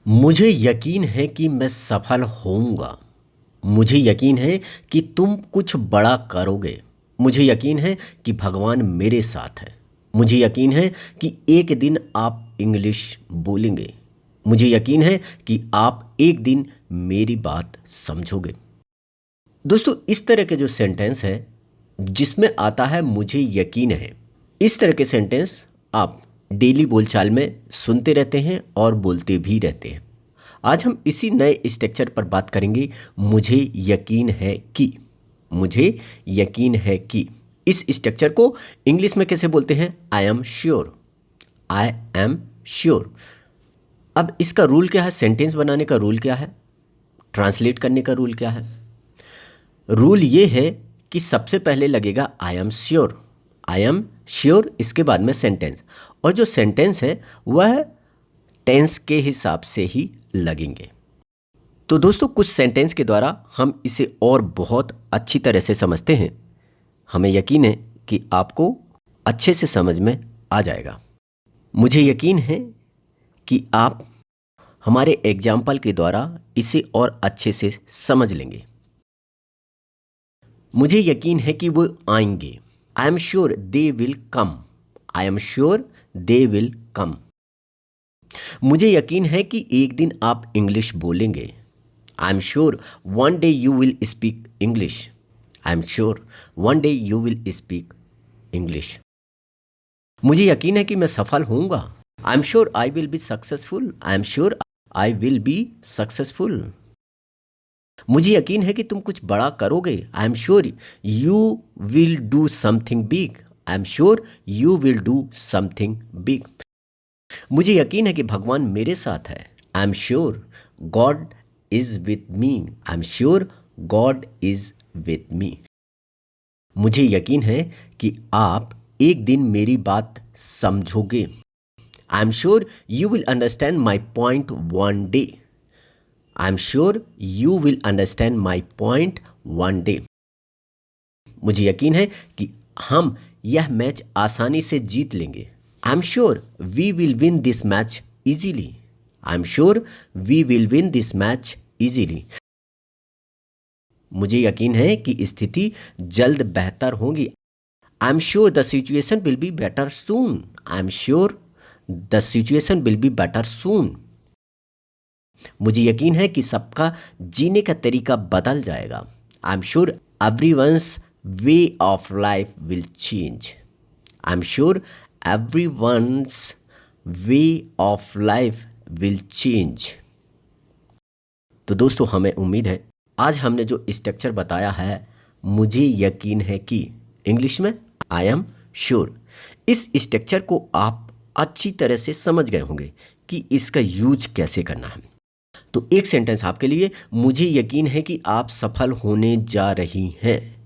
मुझे यकीन है कि मैं सफल होऊंगा। मुझे यकीन है कि तुम कुछ बड़ा करोगे। मुझे यकीन है कि भगवान मेरे साथ है। मुझे यकीन है कि एक दिन आप इंग्लिश बोलेंगे। मुझे यकीन है कि आप एक दिन मेरी बात समझोगे। दोस्तों, इस तरह के जो सेंटेंस है जिसमें आता है मुझे यकीन है, इस तरह के सेंटेंस आप डेली बोलचाल में सुनते रहते हैं और बोलते भी रहते हैं। आज हम इसी नए स्ट्रक्चर पर बात करेंगे। मुझे यकीन है कि। मुझे यकीन है कि इस स्ट्रक्चर को इंग्लिश में कैसे बोलते हैं? आई am sure. I am sure. अब इसका रूल क्या है? सेंटेंस बनाने का रूल क्या है? ट्रांसलेट करने का रूल क्या है? रूल ये है कि सबसे पहले लगेगा आई am sure. I am sure, इसके बाद में सेंटेंस, और जो सेंटेंस है वह टेंस के हिसाब से ही लगेंगे। तो दोस्तों, कुछ सेंटेंस के द्वारा हम इसे और बहुत अच्छी तरह से समझते हैं। हमें यकीन है कि आपको अच्छे से समझ में आ जाएगा। मुझे यकीन है कि आप हमारे एग्जाम्पल के द्वारा इसे और अच्छे से समझ लेंगे। मुझे यकीन है कि वो आएंगे। आई am sure they will come. I am sure they will come. मुझे यकीन है कि एक दिन आप इंग्लिश बोलेंगे। आई am sure one day you will speak English. I am sure one day you will speak English. मुझे यकीन है कि मैं सफल होऊंगा। आई am sure I will be successful. I am sure I will be successful. मुझे यकीन है कि तुम कुछ बड़ा करोगे। आई am sure you will do something big. I am sure you will do something big. मुझे यकीन है कि भगवान मेरे साथ है। आई am sure God is with me. I am sure God is with me. मुझे यकीन है कि आप एक दिन मेरी बात समझोगे। आई am sure you will understand my point one day. I am sure you will understand my point one day. मुझे यकीन है कि हम यह मैच आसानी से जीत लेंगे। I am sure we will win this match easily. I am sure we will win this match easily. मुझे यकीन है कि स्थिति जल्द बेहतर होगी। I am sure the situation will be better soon. I am sure the situation will be better soon. मुझे यकीन है कि सबका जीने का तरीका बदल जाएगा। आई am sure everyone's way of life will change. I am sure everyone's way of life will change. तो दोस्तों, हमें उम्मीद है आज हमने जो स्ट्रक्चर बताया है, मुझे यकीन है कि, इंग्लिश में आई एम श्योर, इस स्ट्रक्चर को आप अच्छी तरह से समझ गए होंगे कि इसका यूज कैसे करना है। तो एक सेंटेंस आपके लिए, मुझे यकीन है कि आप सफल होने जा रही हैं।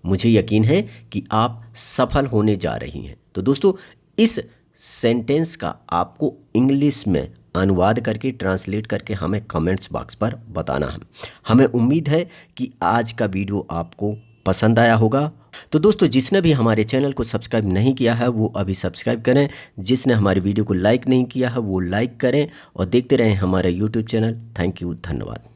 मुझे यकीन है कि आप सफल होने जा रही हैं। तो दोस्तों, इस सेंटेंस का आपको इंग्लिश में अनुवाद करके, ट्रांसलेट करके हमें कमेंट्स बॉक्स पर बताना है। हमें उम्मीद है कि आज का वीडियो आपको पसंद आया होगा। तो दोस्तों, जिसने भी हमारे चैनल को सब्सक्राइब नहीं किया है वो अभी सब्सक्राइब करें। जिसने हमारे वीडियो को लाइक नहीं किया है वो लाइक करें और देखते रहें हमारा यूट्यूब चैनल। थैंक यू, धन्यवाद।